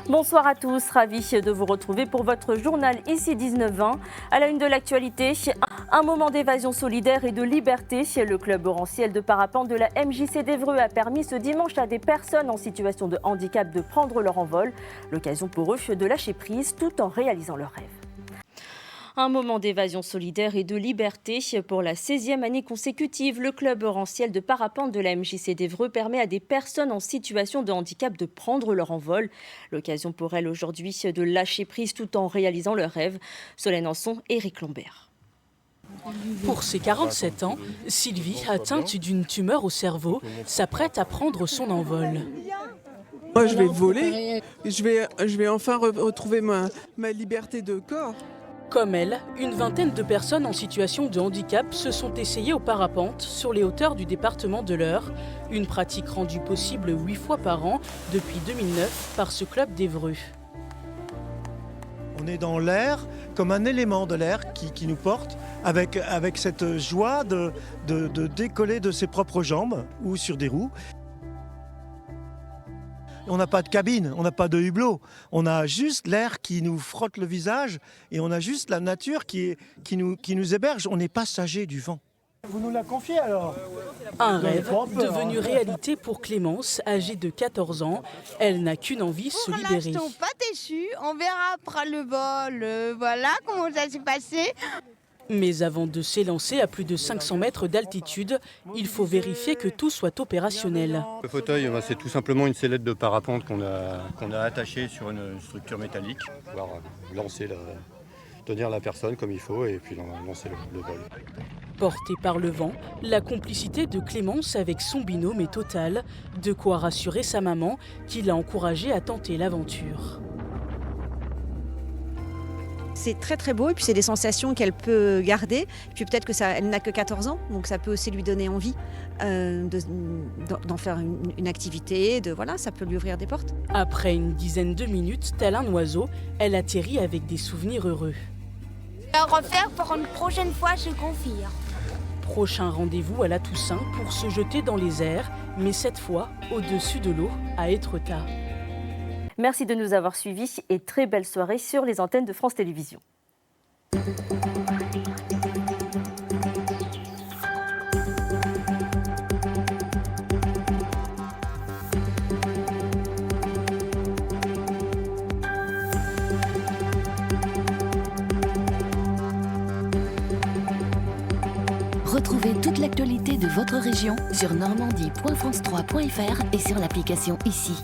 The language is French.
Bonsoir à tous, ravi de vous retrouver pour votre journal ici 19h20. À la une de l'actualité, un moment d'évasion solidaire et de liberté. Le club orantiel de parapente de la MJC d'Évreux a permis ce dimanche à des personnes en situation de handicap de prendre leur envol. L'occasion pour eux de lâcher prise tout en réalisant leurs rêves. Un moment d'évasion solidaire et de liberté. Pour la 16e année consécutive, le club orantiel de parapente de la MJC d'Évreux permet à des personnes en situation de handicap de prendre leur envol. L'occasion pour elles aujourd'hui de lâcher prise tout en réalisant leurs rêves. Solène Anson, Éric Lombert. Pour ses 47 ans, Sylvie, atteinte d'une tumeur au cerveau, s'apprête à prendre son envol. Moi, je vais voler. Je vais enfin retrouver ma liberté de corps. Comme elle, une vingtaine de personnes en situation de handicap se sont essayées au parapente sur les hauteurs du département de l'Eure, une pratique rendue possible 8 fois par an depuis 2009 par ce club d'Évreux. On est dans l'air, comme un élément de l'air qui nous porte, avec cette joie de décoller de ses propres jambes ou sur des roues. On n'a pas de cabine, on n'a pas de hublot, on a juste l'air qui nous frotte le visage et on a juste la nature qui nous héberge. On est passagers du vent. Vous nous la confiez alors ? Un rêve devenu réalité pour Clémence, âgée de 14 ans. Elle n'a qu'une envie, se libérer. Pour l'instant, pas déçue. On verra après le vol. Voilà comment ça s'est passé. Mais avant de s'élancer à plus de 500 mètres d'altitude, il faut vérifier que tout soit opérationnel. Le fauteuil, c'est tout simplement une sellette de parapente qu'on a attachée sur une structure métallique pour pouvoir tenir la personne comme il faut et puis lancer le vol. Portée par le vent, la complicité de Clémence avec son binôme est totale, de quoi rassurer sa maman qui l'a encouragée à tenter l'aventure. C'est très très beau et puis c'est des sensations qu'elle peut garder. Et puis peut-être elle n'a que 14 ans, donc ça peut aussi lui donner envie d'en faire une activité, ça peut lui ouvrir des portes. Après une dizaine de minutes, tel un oiseau, elle atterrit avec des souvenirs heureux. À refaire pour une prochaine fois, je confie. Prochain rendez-vous à la Toussaint pour se jeter dans les airs, mais cette fois au-dessus de l'eau à Étretat. Merci de nous avoir suivis et très belle soirée sur les antennes de France Télévisions. Retrouvez toute l'actualité de votre région sur normandie.france3.fr et sur l'application ICI.